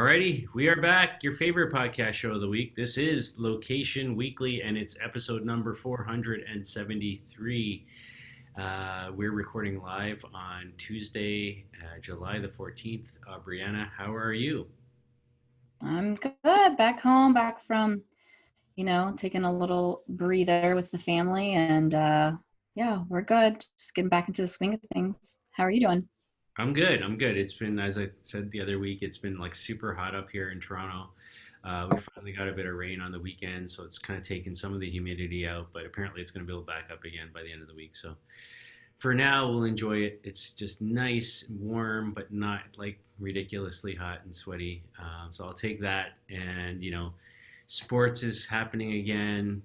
Alrighty, we are back. Your favorite podcast show of the week. This is Location Weekly, and it's episode number 473. We're recording live on Tuesday, July the 14th. Brianna, how are you? I'm good. Back home, back from, taking a little breather with the family. And yeah, we're good. Just getting back into the swing of things. How are you doing? I'm good. I'm good. It's been, as I said the other week, it's been like super hot up here in Toronto. We finally got a bit of rain on the weekend, so it's kind of taken some of the humidity out, but apparently it's going to build back up again by the end of the week. So for now, we'll enjoy it. It's just nice, warm, but not like ridiculously hot and sweaty. So I'll take that. And, sports is happening again.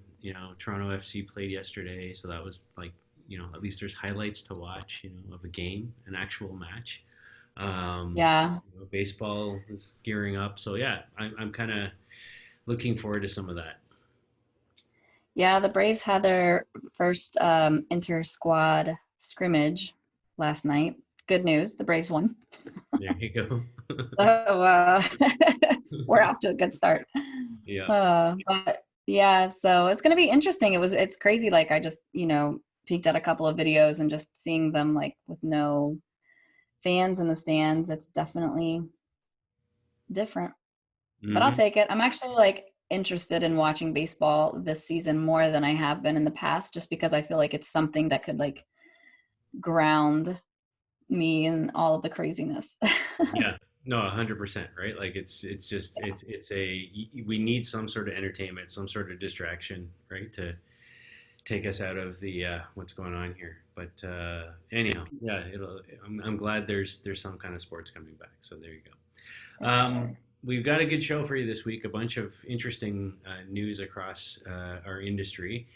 Toronto FC played yesterday, so that was like, at least there's highlights to watch, of a game, an actual match. Yeah. Baseball is gearing up. So yeah, I'm kind of looking forward to some of that. Yeah, the Braves had their first inter-squad scrimmage last night. Good news, the Braves won. There you go. So we're off to a good start. Yeah. But yeah, so it's going to be interesting. It's crazy. Like I just, peeked at a couple of videos and just seeing them like with no fans in the stands. It's definitely different, but I'll Hmm. take it. I'm actually like interested in watching baseball this season more than I have been in the past, just because I feel like it's something that could like ground me in all of the craziness. Yeah. No, 100%, right? Like it's just we need some sort of entertainment, some sort of distraction, right? To take us out of the what's going on here. But anyhow, yeah, I'm glad there's some kind of sports coming back. So there you go. For sure. We've got a good show for you this week. A bunch of interesting news across our industry.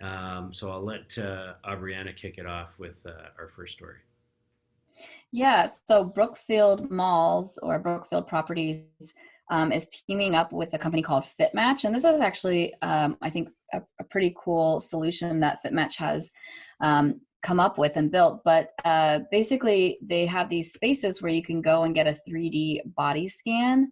So I'll let Aubriana kick it off with our first story. Yeah, so Brookfield Malls or Brookfield Properties is teaming up with a company called FitMatch. And this is actually, I think, a pretty cool solution that FitMatch has come up with and built. But basically, they have these spaces where you can go and get a 3D body scan.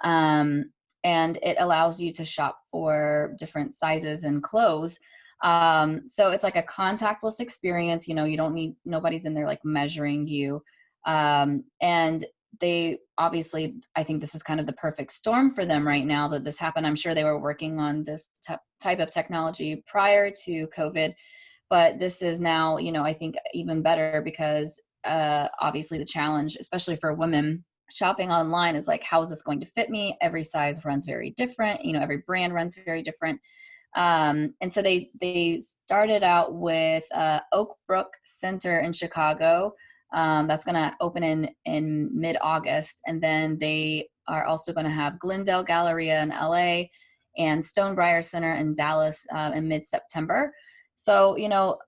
And it allows you to shop for different sizes and clothes. So it's like a contactless experience. You don't need, nobody's in there like measuring you. And they obviously, I think this is kind of the perfect storm for them right now that this happened. I'm sure they were working on this type of technology prior to COVID, but this is now, I think even better because obviously the challenge, especially for women shopping online, is like, how is this going to fit me? Every size runs very different. Every brand runs very different. And so they started out with Oak Brook Center in Chicago. That's going to open in mid-August. And then they are also going to have Glendale Galleria in LA and Stonebriar Center in Dallas in mid-September. So,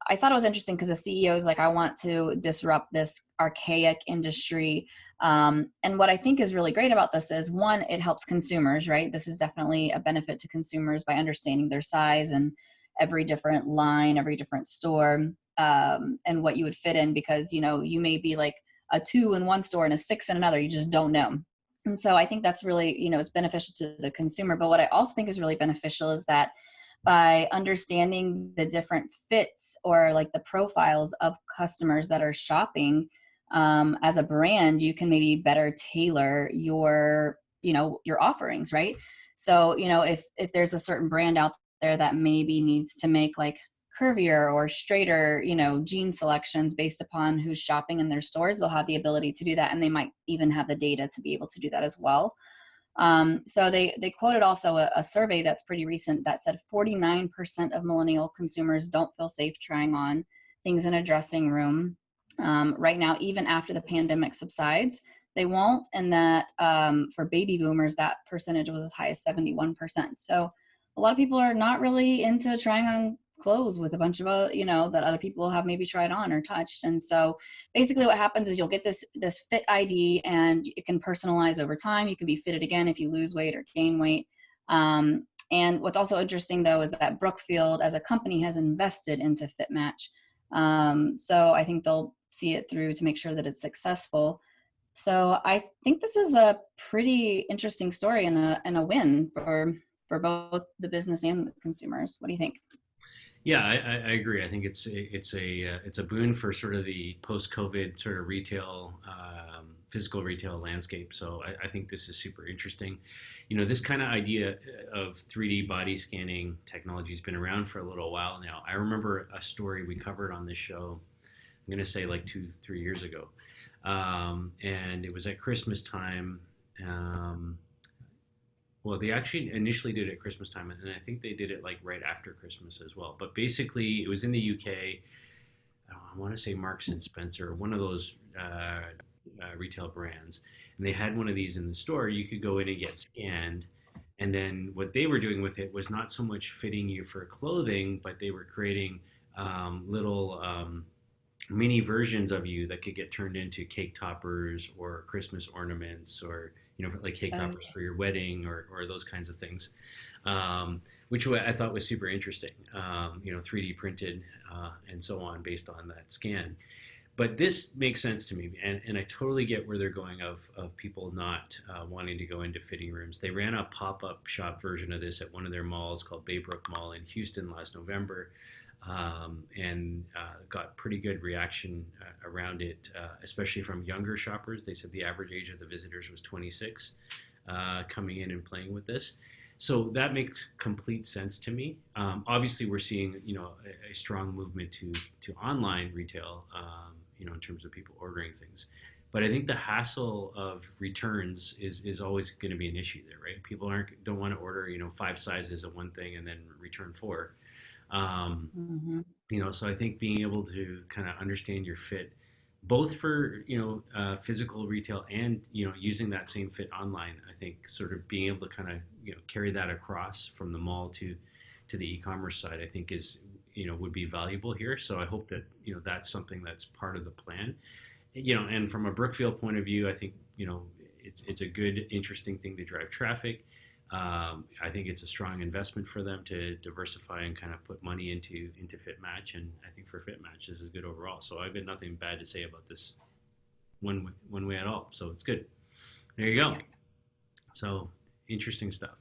I thought it was interesting because the CEO is like, I want to disrupt this archaic industry. And what I think is really great about this is, one, it helps consumers, right? This is definitely a benefit to consumers by understanding their size and every different line, every different store, and what you would fit in, because, you may be like a 2 in one store and a 6 in another. You just don't know. And so I think that's really, it's beneficial to the consumer. But what I also think is really beneficial is that by understanding the different fits or like the profiles of customers that are shopping, as a brand, you can maybe better tailor your offerings, right? So, if there's a certain brand out there that maybe needs to make like curvier or straighter, jean selections based upon who's shopping in their stores, they'll have the ability to do that. And they might even have the data to be able to do that as well. So they quoted also a survey that's pretty recent that said 49% of millennial consumers don't feel safe trying on things in a dressing room. Right now, even after the pandemic subsides, they won't. And that for baby boomers, that percentage was as high as 71%. So a lot of people are not really into trying on clothes with a bunch of, that other people have maybe tried on or touched. And so basically what happens is you'll get this fit ID, and it can personalize over time. You can be fitted again if you lose weight or gain weight. And what's also interesting, though, is that Brookfield as a company has invested into FitMatch. So I think they'll see it through to make sure that it's successful. So I think this is a pretty interesting story and a win for both the business and the consumers. What do you think? Yeah, I agree. I think it's a boon for sort of the post-COVID sort of retail, physical retail landscape. So I think this is super interesting. This kind of idea of 3D body scanning technology has been around for a little while now. I remember a story we covered on this show. I'm going to say like 2, 3 years ago, and it was at Christmas time. Um, well, they actually initially did it at Christmas time, and I think they did it like right after Christmas as well. But basically, it was in the UK. I want to say Marks and Spencer, one of those retail brands, and they had one of these in the store. You could go in and get scanned, and then what they were doing with it was not so much fitting you for clothing, but they were creating little mini versions of you that could get turned into cake toppers or Christmas ornaments or like cake toppers for your wedding or those kinds of things, which I thought was super interesting. 3D printed and so on based on that scan. But this makes sense to me, and I totally get where they're going of people not wanting to go into fitting rooms. They ran a pop-up shop version of this at one of their malls called Baybrook Mall in Houston last November, and got pretty good reaction around it, especially from younger shoppers. They said the average age of the visitors was 26, coming in and playing with this. So that makes complete sense to me. Obviously, we're seeing a strong movement to online retail, in terms of people ordering things. But I think the hassle of returns is always going to be an issue there, right? People don't want to order 5 sizes of one thing and then return four. Um, Mm-hmm. so I think being able to kind of understand your fit, both for physical retail and using that same fit online, I think sort of being able to kind of carry that across from the mall to the e-commerce side, I think is would be valuable here. So I hope that that's something that's part of the plan. And from a Brookfield point of view, I think it's a good, interesting thing to drive traffic. I think it's a strong investment for them to diversify and kind of put money into FitMatch, and I think for FitMatch this is good overall. So I've got nothing bad to say about this one way at all. So it's good. There you go. Yeah. So interesting stuff.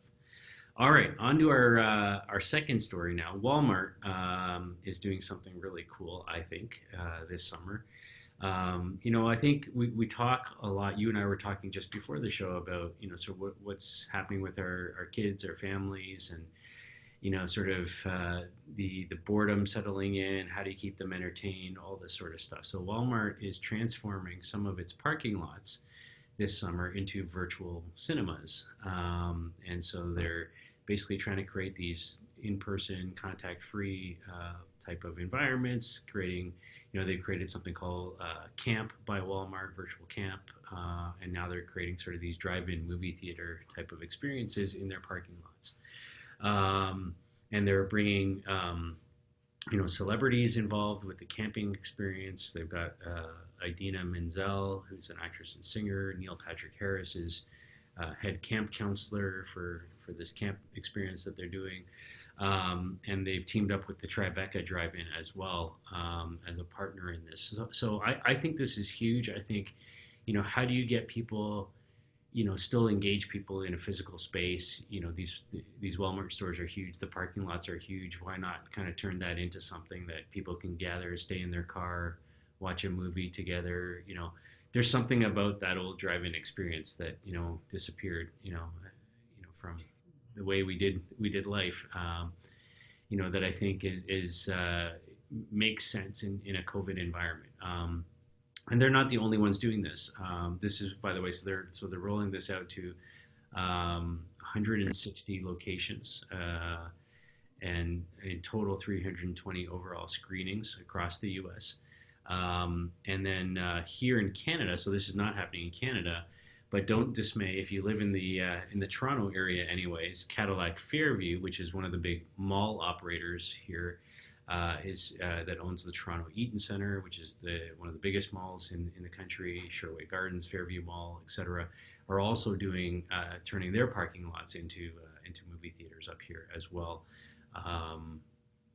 All right, on to our second story now. Walmart is doing something really cool, I think, this summer. I think we talk a lot. You and I were talking just before the show about, sort of what's happening with our kids, our families, and, sort of the boredom settling in. How do you keep them entertained? All this sort of stuff. So Walmart is transforming some of its parking lots this summer into virtual cinemas. And so they're basically trying to create these in-person, contact-free type of environments, creating they created something called Camp by Walmart, virtual camp, and now they're creating sort of these drive-in movie theater type of experiences in their parking lots. And they're bringing, celebrities involved with the camping experience. They've got Idina Menzel, who's an actress and singer. Neil Patrick Harris is head camp counselor for this camp experience that they're doing. And they've teamed up with the Tribeca Drive-In as well, as a partner in this. So I think this is huge. I think, how do you get people, still engage people in a physical space? These Walmart stores are huge. The parking lots are huge. Why not kind of turn that into something that people can gather, stay in their car, watch a movie together? There's something about that old drive-in experience that disappeared. From the way we did life, that I think is makes sense in a COVID environment. And they're not the only ones doing this. This is, by the way, so they're rolling this out to 160 locations, and in total 320 overall screenings across the U.S. And then here in Canada, so this is not happening in Canada. But don't dismay if you live in the Toronto area, anyways. Cadillac Fairview, which is one of the big mall operators here, that owns the Toronto Eaton Centre, which is one of the biggest malls in the country. Sherway Gardens, Fairview Mall, etc., are also turning their parking lots into movie theaters up here as well.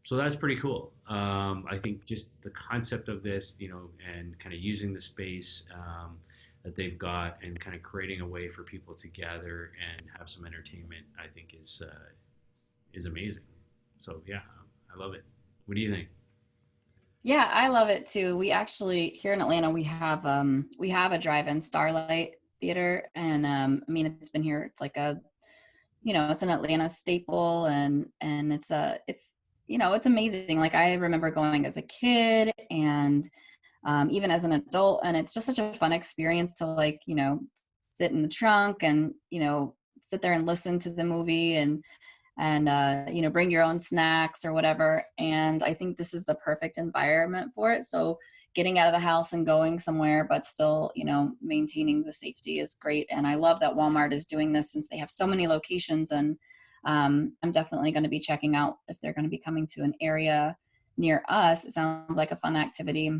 So that's pretty cool. I think just the concept of this, and kind of using the space. that they've got, and kind of creating a way for people to gather and have some entertainment, I think is amazing. So yeah, I love it. What do you think? Yeah, I love it too. We actually here in Atlanta we have a drive-in Starlight theater, and I mean it's been here. It's like a it's an Atlanta staple, and it's it's amazing. Like I remember going as a kid and even as an adult, and it's just such a fun experience to like sit in the trunk and sit there and listen to the movie and bring your own snacks or whatever. And I think this is the perfect environment for it. So getting out of the house and going somewhere but still maintaining the safety is great. And I love that Walmart is doing this since they have so many locations. And I'm definitely going to be checking out if they're going to be coming to an area near us. It sounds like a fun activity.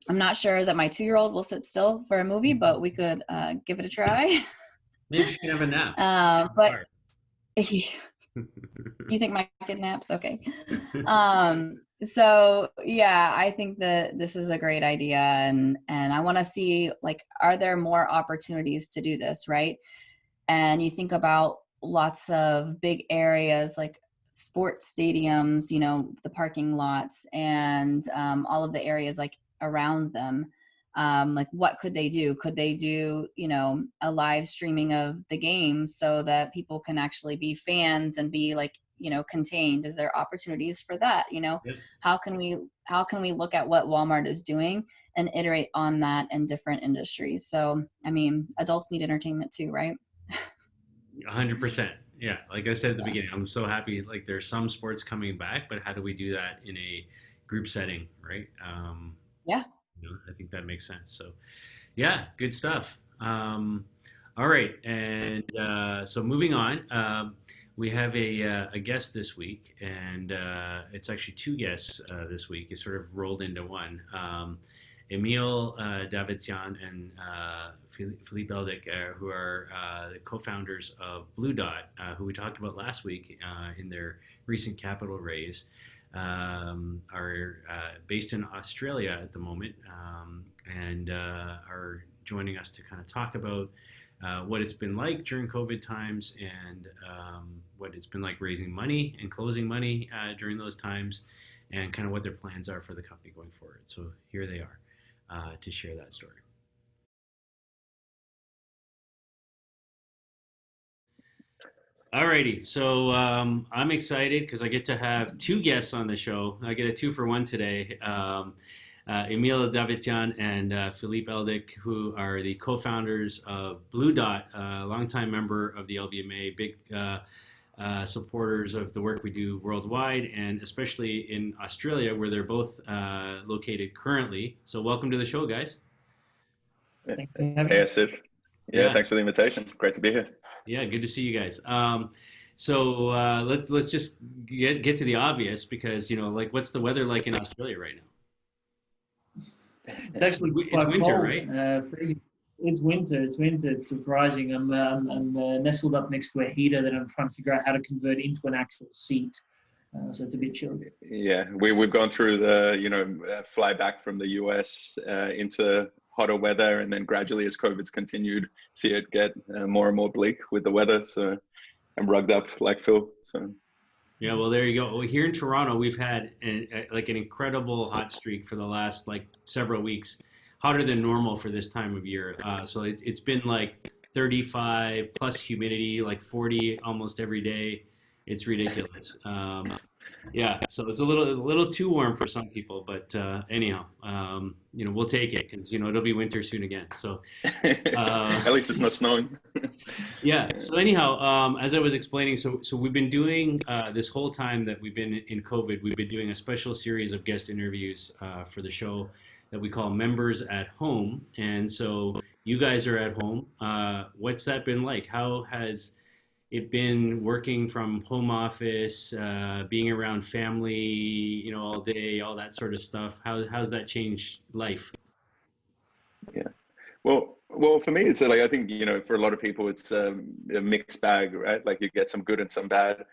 I'm not sure that my 2-year-old will sit still for a movie, but we could give it a try. Maybe she can have a nap. But you think my kid naps? Okay. So yeah, I think that this is a great idea, and I want to see, like, are there more opportunities to do this, right? And you think about lots of big areas like sports stadiums, the parking lots, and all of the areas like around them. Like what could they do? Could they do, a live streaming of the games so that people can actually be fans and be like, contained? Is there opportunities for that? Yep. How can we look at what Walmart is doing and iterate on that in different industries? So, I mean, adults need entertainment too, right? 100%. Yeah, like I said at the beginning, I'm so happy. Like there's some sports coming back, but how do we do that in a group setting, right? Yeah. I think that makes sense. So yeah, good stuff. All right, and so moving on, we have a guest this week, and it's actually two guests this week. It sort of rolled into one. Emil Davidzian and Filip Eldick, who are the co-founders of Bluedot, who we talked about last week in their recent capital raise, are based in Australia at the moment, and are joining us to kind of talk about what it's been like during COVID times, and what it's been like raising money and closing money during those times, and kind of what their plans are for the company going forward. So here they are to share that story. Alrighty, so I'm excited because I get to have two guests on the show. I get a 2-for-1 today. Emil Davidjan and Filip Eldick, who are the co-founders of Bluedot, a longtime member of the LBMA, big supporters of the work we do worldwide, and especially in Australia, where they're both located currently. So welcome to the show, guys. Thanks for having Hey, me. Asif. Yeah, Yeah, thanks for the invitation. Great to be here. yeah, good to see you guys. So let's just get to the obvious, because like what's the weather like in Australia right now? It's actually It's quite winter, cold, right? freezing. It's winter. It's winter. It's surprising. I'm nestled up next to a heater that I'm trying to figure out how to convert into an actual seat. So it's a bit chilly. Yeah, we've gone through the fly back from the US into hotter weather, and then gradually as COVID's continued, see it get more and more bleak with the weather. So I'm rugged up like Phil. So Yeah, well, there you go. Well, here in Toronto, we've had like an incredible hot streak for the last like several weeks, hotter than normal for this time of year. So it's been like 35 plus humidity, like 40 almost every day. It's ridiculous. Yeah, so it's a little too warm for some people, but anyhow, we'll take it because it'll be winter soon again. So. at least it's not snowing. Yeah. So anyhow, as I was explaining, so we've been doing this whole time that we've been in COVID, we've been doing a special series of guest interviews for the show that we call Members at Home. And so you guys are at home. What's that been like? How has it been working from home office, being around family, all day, all that sort of stuff? How's that changed life? Yeah. Well, Well, for me, it's like, I think, for a lot of people, it's a mixed bag, right? Like you get some good and some bad.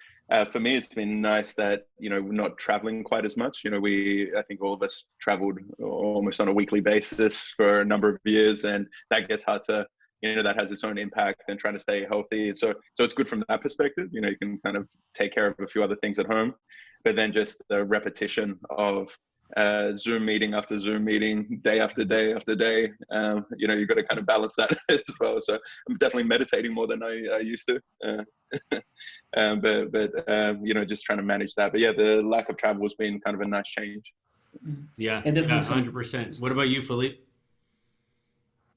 For me, it's been nice that, we're not traveling quite as much. I think all of us traveled almost on a weekly basis for a number of years, and that gets hard to, that has its own impact, and trying to stay healthy. So it's good from that perspective. You can kind of take care of a few other things at home, but then just the repetition of Zoom meeting after Zoom meeting, day after day after day. You've got to kind of balance that as well. So I'm definitely meditating more than I used to. But just trying to manage that. But yeah, the lack of travel has been kind of a nice change. Yeah, And definitely 100%. What about you, Filip?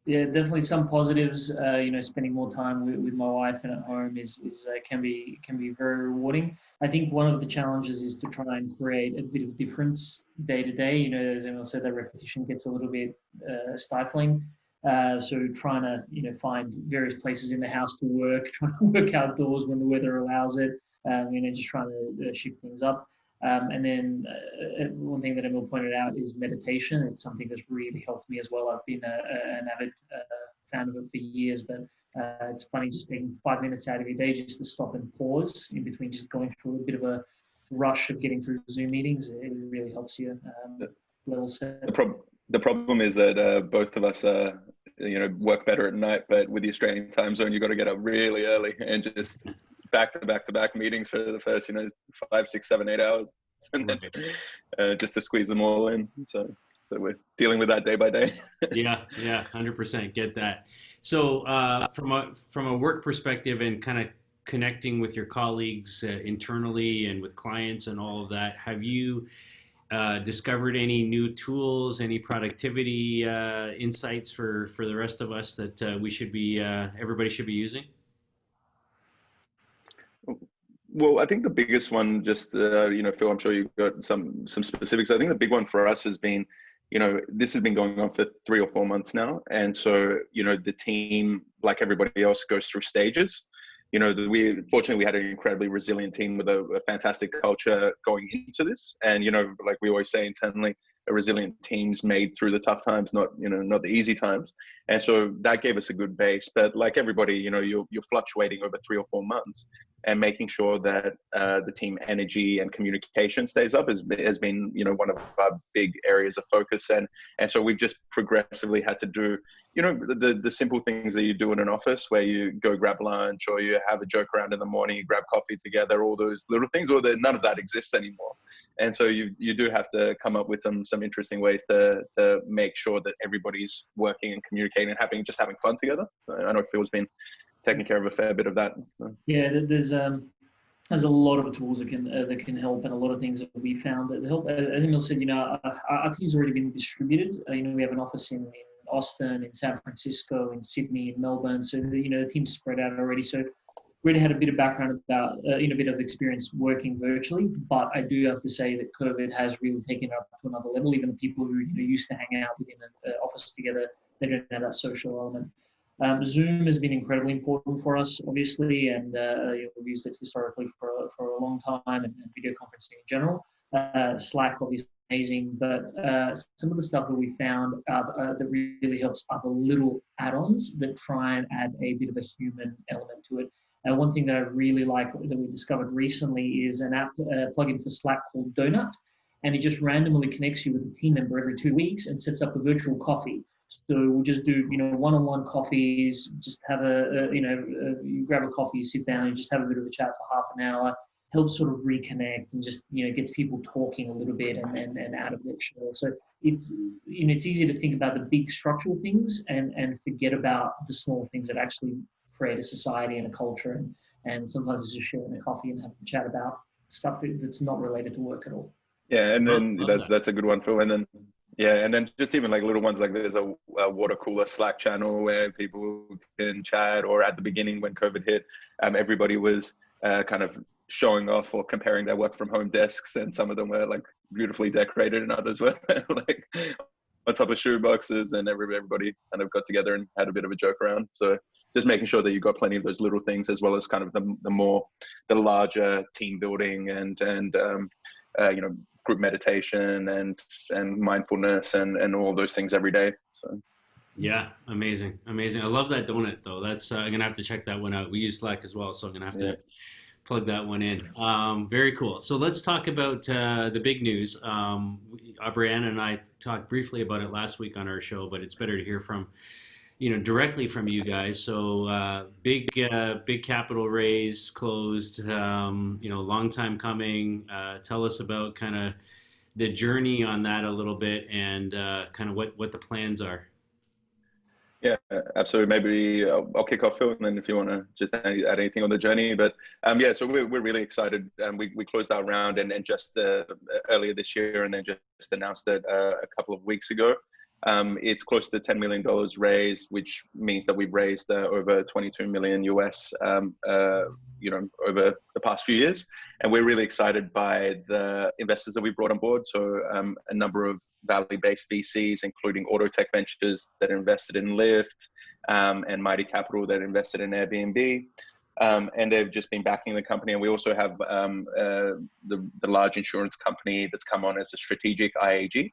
Yeah, definitely some positives. Spending more time with my wife and at home is can be very rewarding. I think one of the challenges is to try and create a bit of difference day to day. As Emil said, that repetition gets a little bit stifling. So trying to find various places in the house to work, trying to work outdoors when the weather allows it. Just trying to shift things up. And then one thing that Emil pointed out is meditation. It's something that's really helped me as well. I've been an avid fan of it for years, but it's funny just taking 5 minutes out of your day just to stop and pause in between just going through a bit of a rush of getting through Zoom meetings. It really helps you level set. The problem is that both of us work better at night, but with the Australian time zone, you've got to get up really early and just back to back meetings for the first 5, 6, 7, 8 hours, and then just to squeeze them all in. So we're dealing with that day by day. Yeah, 100% get that. So from a work perspective and kind of connecting with your colleagues internally and with clients and all of that, have you discovered any new tools, any productivity insights for the rest of us that everybody should be using? Well, I think the biggest one, just Phil, I'm sure you've got some specifics. I think the big one for us has been, this has been going on for 3 or 4 months now, and so the team, like everybody else, goes through stages. Fortunately we had an incredibly resilient team with a fantastic culture going into this, and like we always say internally, a resilient team's made through the tough times, not the easy times. And so that gave us a good base. But like everybody, you're fluctuating over 3 or 4 months, and making sure that the team energy and communication stays up has been one of our big areas of focus. And so we've just progressively had to do the simple things that you do in an office, where you go grab lunch or you have a joke around in the morning, you grab coffee together, all those little things, or none of that exists anymore. And so you do have to come up with some interesting ways to make sure that everybody's working and communicating and having fun together. I know Phil's been taking care of a fair bit of that. Yeah, there's a lot of tools that can help, and a lot of things that we found that help. As Emil said, our team's already been distributed. We have an office in Austin, in San Francisco, in Sydney, in Melbourne. So the team's spread out already. So we already had a bit of background about, a bit of experience working virtually. But I do have to say that COVID has really taken it up to another level. Even the people who used to hang out within an office together, they don't have that social element. Zoom has been incredibly important for us, obviously, and we've used it historically for a long time, and video conferencing in general. Slack, obviously, amazing, but some of the stuff that we found that really helps are the little add-ons that try and add a bit of a human element to it. One thing that I really like that we discovered recently is an app plugin for Slack called Donut, and it just randomly connects you with a team member every 2 weeks and sets up a virtual coffee. So we'll just do, one-on-one coffees, just have you grab a coffee, you sit down and just have a bit of a chat for half an hour, helps sort of reconnect and just, gets people talking a little bit and out of their shell. So it's easy to think about the big structural things and forget about the small things that actually create a society and a culture. And sometimes it's just sharing a coffee and having a chat about stuff that's not related to work at all. Yeah, and then that's a good one, Phil. And then and then just even like little ones, like there's a water cooler Slack channel where people can chat. Or at the beginning when COVID hit, everybody was kind of showing off or comparing their work from home desks, and some of them were like beautifully decorated and others were like on top of shoe boxes, and everybody kind of got together and had a bit of a joke around. So just making sure that you've got plenty of those little things, as well as kind of the larger team building and group meditation and mindfulness and all those things every day. So Yeah, amazing, amazing. I love that donut though. That's I'm gonna have to check that one out. We use Slack as well, so I'm gonna have Yeah. to plug that one in. Very cool. So let's talk about the big news. Brianna and I talked briefly about it last week on our show, but it's better to hear from directly from you guys. So big capital raise closed. Long time coming. Tell us about kind of the journey on that a little bit and kind of what the plans are. Yeah, absolutely. Maybe I'll kick off, Phil, and then if you want to just add anything on the journey. But yeah, so we're really excited. We closed our round and just earlier this year, and then just announced it a couple of weeks ago. It's close to $10 million raised, which means that we've raised over 22 million US, over the past few years. And we're really excited by the investors that we brought on board. So a number of Valley-based VCs, including Autotech Ventures that invested in Lyft, and Mighty Capital that invested in Airbnb. And they've just been backing the company. And we also have the large insurance company that's come on as a strategic IAG.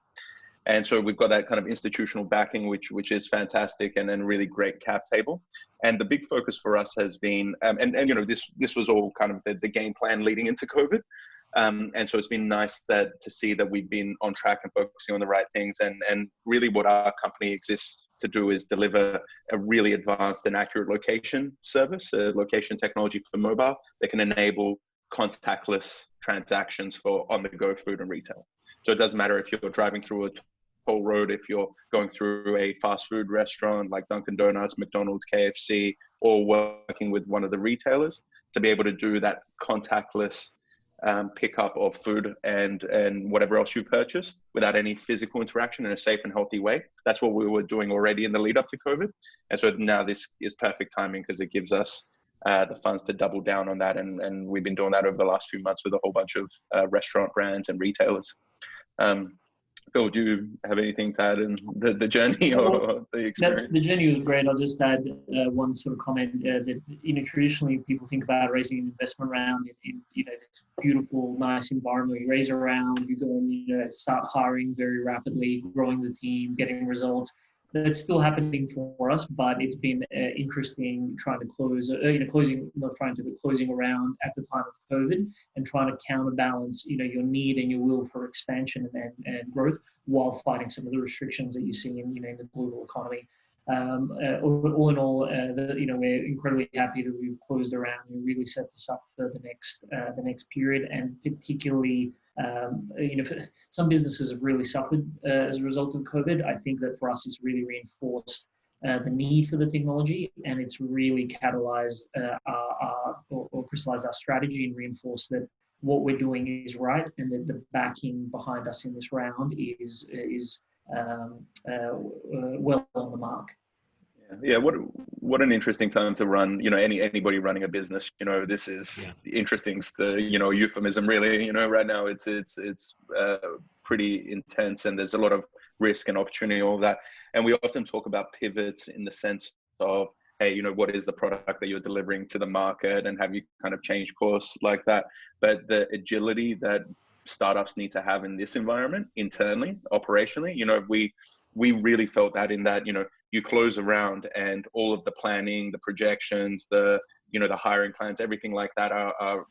And so we've got that kind of institutional backing, which is fantastic, and then really great cap table. And the big focus for us has been, this was all kind of the game plan leading into COVID. And so it's been nice to see that we've been on track and focusing on the right things. And really what our company exists to do is deliver a really advanced and accurate location service, location technology for mobile that can enable contactless transactions for on-the-go food and retail. So it doesn't matter if you're driving through a toll road, if you're going through a fast food restaurant like Dunkin' Donuts, McDonald's, KFC, or working with one of the retailers, to be able to do that contactless pickup of food and whatever else you purchased without any physical interaction in a safe and healthy way. That's what we were doing already in the lead up to COVID. And so now this is perfect timing because it gives us the funds to double down on that. And we've been doing that over the last few months with a whole bunch of restaurant brands and retailers. Phil, do you have anything to add in the journey or the experience? The journey was great. I'll just add one sort of comment that traditionally people think about raising an investment round in this beautiful, nice environment. You raise a round, you go and start hiring very rapidly, growing the team, getting results. That's still happening for us, but it's been interesting trying to closing around at the time of COVID and trying to counterbalance, your need and your will for expansion and growth while fighting some of the restrictions that you see in the global economy. All in all, we're incredibly happy that we've closed around. It really sets us up for the next period, and particularly. Some businesses have really suffered as a result of COVID. I think that for us, it's really reinforced the need for the technology, and it's really catalyzed or crystallized our strategy and reinforced that what we're doing is right, and that the backing behind us in this round is well on the mark. Yeah, what an interesting time to run. Anybody running a business. This is interesting. Euphemism, really. Right now it's pretty intense, and there's a lot of risk and opportunity, all of that. And we often talk about pivots in the sense of, hey, what is the product that you're delivering to the market, and have you kind of changed course like that? But the agility that startups need to have in this environment, internally, operationally, we really felt that in that, you close around and all of the planning, the projections, the hiring plans, everything like that are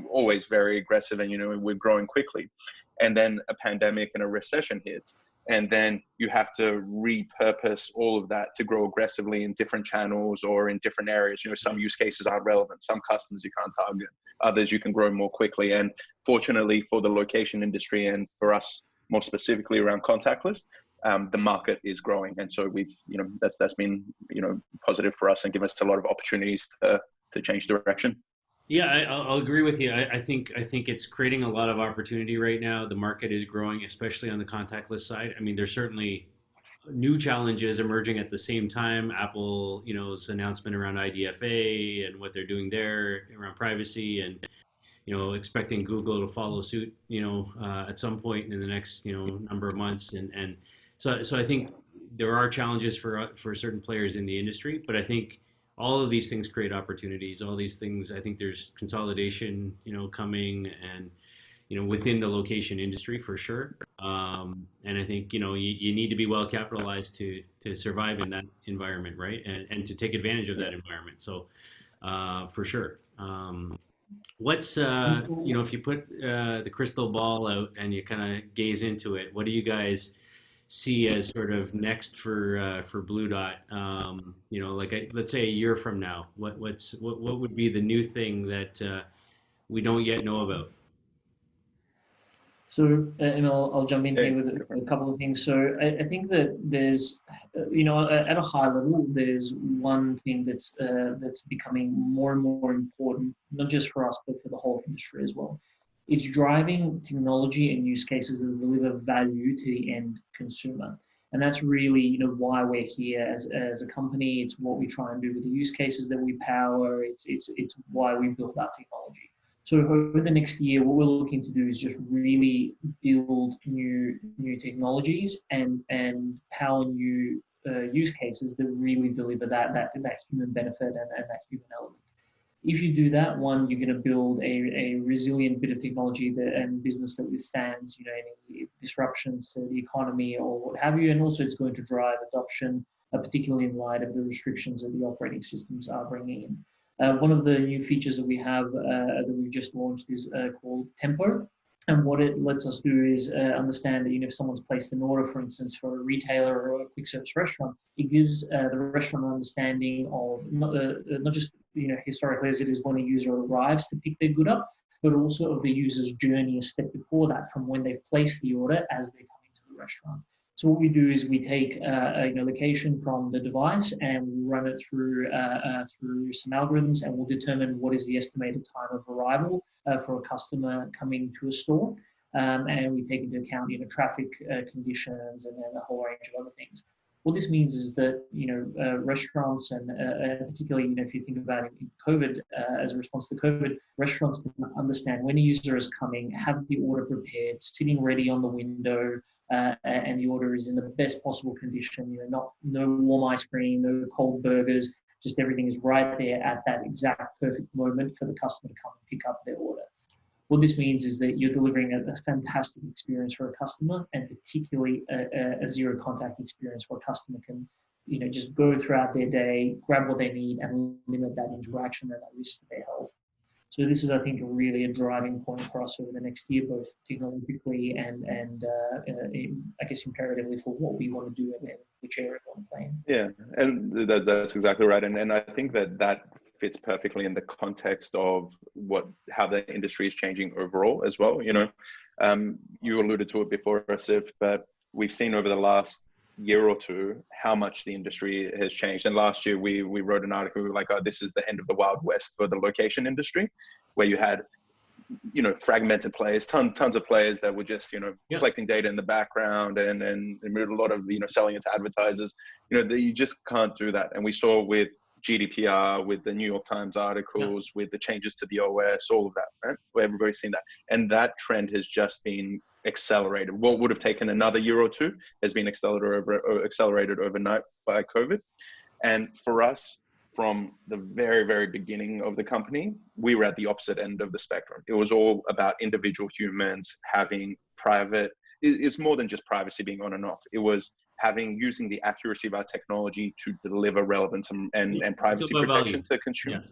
always very aggressive, and, we're growing quickly. And then a pandemic and a recession hits. And then you have to repurpose all of that to grow aggressively in different channels or in different areas. Some use cases aren't relevant. Some customers you can't target. Others you can grow more quickly. And fortunately for the location industry, and for us more specifically around contactless, the market is growing. And so we've, that's been, positive for us and give us a lot of opportunities to change direction. Yeah, I'll agree with you. I think it's creating a lot of opportunity right now. The market is growing, especially on the contactless side. I mean, there's certainly new challenges emerging at the same time. Apple's announcement around IDFA and what they're doing there around privacy, and expecting Google to follow suit. At some point in the next number of months, and so I think there are challenges for certain players in the industry, but I think all of these things create opportunities. All these things, I think there's consolidation, coming, and within the location industry for sure. And I think, you need to be well capitalized to survive in that environment, right? And to take advantage of that environment. So, for sure. What's if you put the crystal ball out and you kind of gaze into it, what do you guys see as sort of next for Blue Dot? Let's say a year from now, what would be the new thing that we don't yet know about? So, Emil, I'll jump in Yeah, here with a couple of things. So, I think that there's, at a high level, there's one thing that's becoming more and more important, not just for us, but for the whole industry as well. It's driving technology and use cases that deliver value to the end consumer. And that's really, why we're here as a company. It's what we try and do with the use cases that we power. It's why we build our technology. So over the next year, what we're looking to do is just really build new technologies and power new use cases that really deliver that human benefit and that human element. If you do that, one, you're going to build a resilient bit of technology and business that withstands, any disruptions to the economy or what have you, and also it's going to drive adoption, particularly in light of the restrictions that the operating systems are bringing in. One of the new features that we have that we've just launched is called Tempo. And what it lets us do is understand that if someone's placed an order, for instance, for a retailer or a quick service restaurant, it gives the restaurant an understanding of not just historically as it is when a user arrives to pick their good up, but also of the user's journey a step before that, from when they've placed the order as they come into the restaurant. So what we do is we take a location from the device and we run it through some algorithms, and we'll determine what is the estimated time of arrival for a customer coming to a store. And we take into account traffic conditions and then a whole range of other things. What this means is that restaurants and particularly if you think about it in COVID as a response to COVID, restaurants can understand when a user is coming, have the order prepared, sitting ready on the window. And the order is in the best possible condition, no warm ice cream, no cold burgers, just everything is right there at that exact perfect moment for the customer to come and pick up their order. What this means is that you're delivering a fantastic experience for a customer, and particularly a zero contact experience where a customer can just go throughout their day, grab what they need, and limit that interaction and that risk to their health. So this is, I think, really a driving point for us over the next year, both technologically and I guess imperatively for what we want to do and which area we want to play in. Yeah, and that's exactly right. And I think that fits perfectly in the context of how the industry is changing overall as well. You alluded to it before, Asif, but we've seen over the last year or two how much the industry has changed. And last year we wrote an article like, this is the end of the Wild West for the location industry, where you had fragmented players, tons of players that were just collecting data in the background and a lot of selling it to advertisers. You just can't do that. And we saw with GDPR, with the New York Times articles, with the changes to the OS, all of that, right? Where everybody's seen that. And that trend has just been accelerated. What would have taken another year or two has been accelerated overnight by COVID. And for us, from the very, very beginning of the company, we were at the opposite end of the spectrum. It was all about individual humans having private. It's more than just privacy being on and off. It was using the accuracy of our technology to deliver relevance and privacy protection to consumers.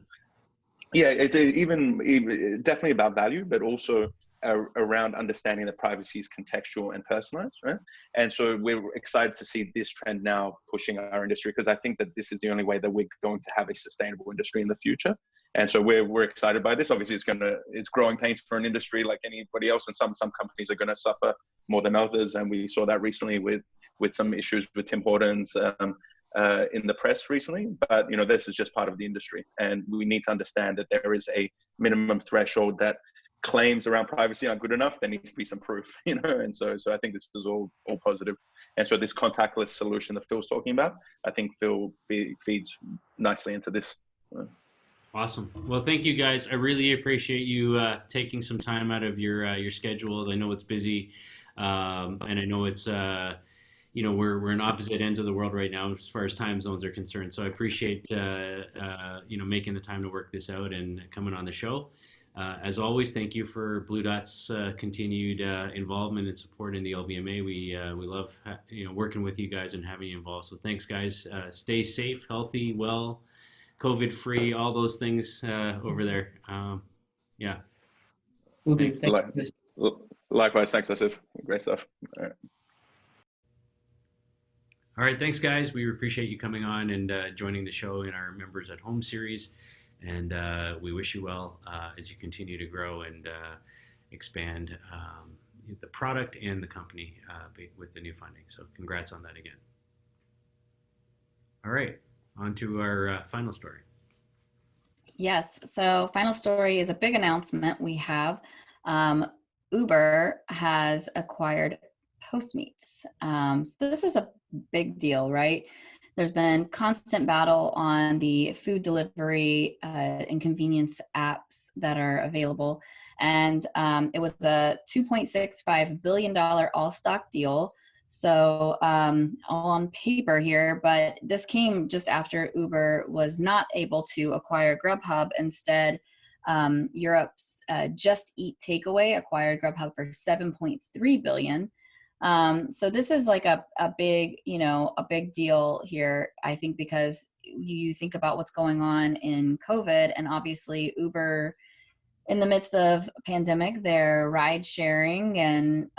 Yeah, it's even definitely about value, but also around understanding that privacy is contextual and personalized, right? And so we're excited to see this trend now pushing our industry, because I think that this is the only way that we're going to have a sustainable industry in the future. And so we're excited by this. Obviously, it's growing pains for an industry like anybody else, and some companies are going to suffer more than others. And we saw that recently with some issues with Tim Hortons in the press recently. But this is just part of the industry, and we need to understand that there is a minimum threshold that claims around privacy aren't good enough. There needs to be some proof, and so I think this is all positive. And so this contactless solution that Phil's talking about, I think Phil feeds nicely into this. Awesome. Well, thank you guys. I really appreciate you taking some time out of your schedule. I know it's busy, and I know it's we're in opposite ends of the world right now as far as time zones are concerned. So I appreciate making the time to work this out and coming on the show. As always, thank you for Bluedot's continued involvement and support in the LBMA. We love working with you guys and having you involved. So thanks, guys. Stay safe, healthy, well, COVID free, all those things over there. Yeah. Will do. Thanks. Thank you. Likewise, thanks, Asif. Great stuff. All right. All right, thanks, guys. We appreciate you coming on and joining the show in our Members at Home series. And we wish you well as you continue to grow and expand the product and the company with the new funding. So congrats on that again. All right, on to our final story. Yes. So final story is a big announcement we have. Uber has acquired Postmates. So this is a big deal, right? There's been constant battle on the food delivery and convenience apps that are available. And it was a $2.65 billion all-stock deal. So all on paper here, but this came just after Uber was not able to acquire Grubhub. Instead, Europe's Just Eat Takeaway acquired Grubhub for $7.3 billion. So this is like a big, a big deal here, I think, because you think about what's going on in COVID, and obviously Uber, in the midst of a pandemic, their ride sharing and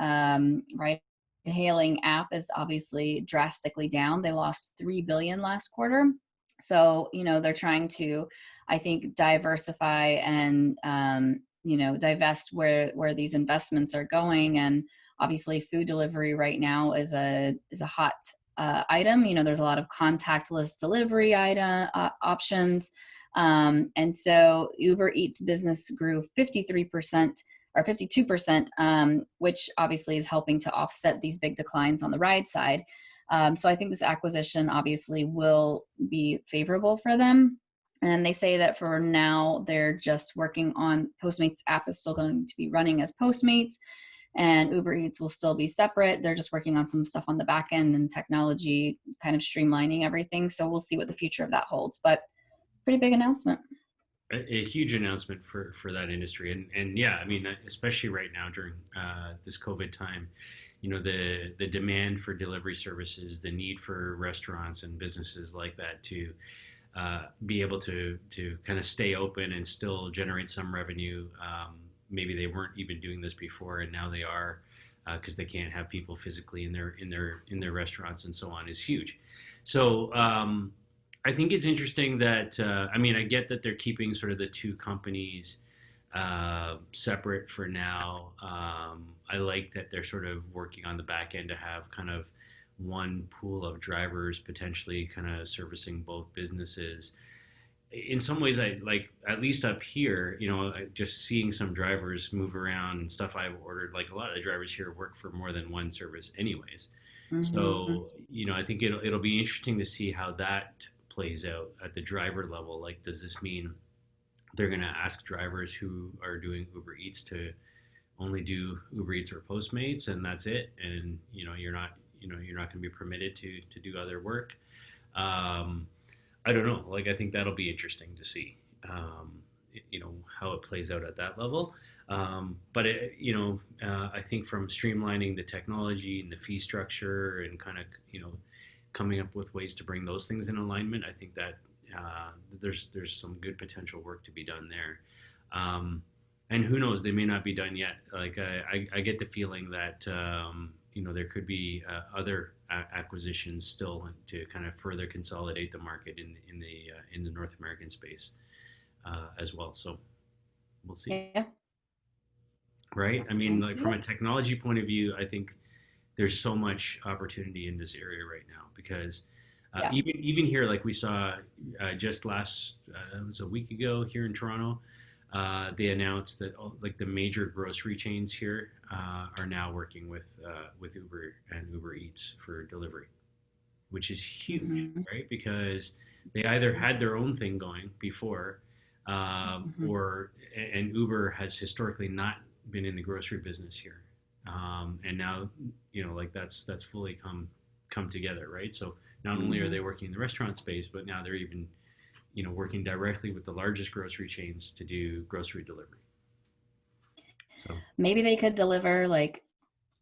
ride hailing app is obviously drastically down. They lost $3 billion last quarter. So, they're trying to, I think, diversify and, divest where these investments are going. And obviously food delivery right now is a hot item. There's a lot of contactless delivery options. And so Uber Eats business grew 53% or 52%, which obviously is helping to offset these big declines on the ride side. So I think this acquisition obviously will be favorable for them. And they say that for now, they're just working on Postmates app is still going to be running as Postmates, and Uber Eats will still be separate. They're just working on some stuff on the back end and technology, kind of streamlining everything. So we'll see what the future of that holds. But pretty big announcement. A huge announcement for that industry, and yeah, I mean, especially right now during this COVID time, the demand for delivery services, the need for restaurants and businesses like that to be able to kind of stay open and still generate some revenue. Maybe they weren't even doing this before, and now they are because they can't have people physically in their restaurants and so on, is huge. So I think it's interesting that I get that they're keeping sort of the two companies separate for now. I like that they're sort of working on the back end to have kind of one pool of drivers potentially kind of servicing both businesses. In some ways, I like, at least up here, just seeing some drivers move around and stuff I've ordered, like a lot of the drivers here work for more than one service anyways. Mm-hmm. So, I think it'll be interesting to see how that plays out at the driver level. Like, does this mean they're going to ask drivers who are doing Uber Eats to only do Uber Eats or Postmates, and that's it? And, you're not going to be permitted to do other work. I don't know. Like, I think that'll be interesting to see, how it plays out at that level. But I think from streamlining the technology and the fee structure and kind of, coming up with ways to bring those things in alignment, I think that there's some good potential work to be done there. And who knows, they may not be done yet. Like, I get the feeling that there could be other acquisitions still to kind of further consolidate the market in the North American space as well. So we'll see. Yeah. Right. I mean, like, from a technology point of view, I think there's so much opportunity in this area right now because even here, like we saw just last it was a week ago here in Toronto. They announced that like the major grocery chains here are now working with Uber and Uber Eats for delivery, which is huge, mm-hmm. right? Because they either had their own thing going before, mm-hmm. and Uber has historically not been in the grocery business here, and now like that's fully come together, right? So not only are they working in the restaurant space, but now they're even working directly with the largest grocery chains to do grocery delivery. So Maybe they could deliver like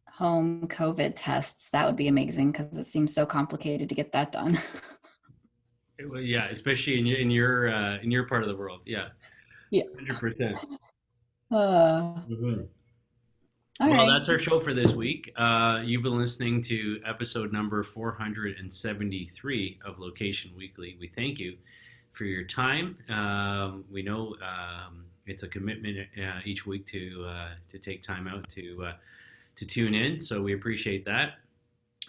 home COVID tests. That would be amazing because it seems so complicated to get that done. well, yeah, especially in your part of the world. Yeah, Yeah. 100%. Uh, Mhm. all Well, right. that's our show for this week. You've been listening to episode number 473 of Location Weekly. We thank you for your time. We know it's a commitment each week to take time out to tune in, so we appreciate that.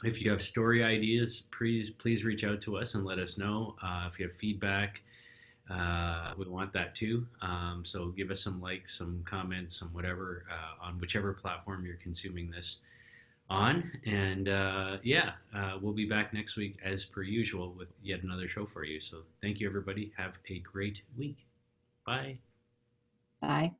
If you have story ideas, please reach out to us and let us know. If you have feedback, we want that too. So give us some likes, some comments, some whatever on whichever platform you're consuming this on. And we'll be back next week as per usual with yet another show for you. So thank you, everybody. Have a great week. Bye. Bye.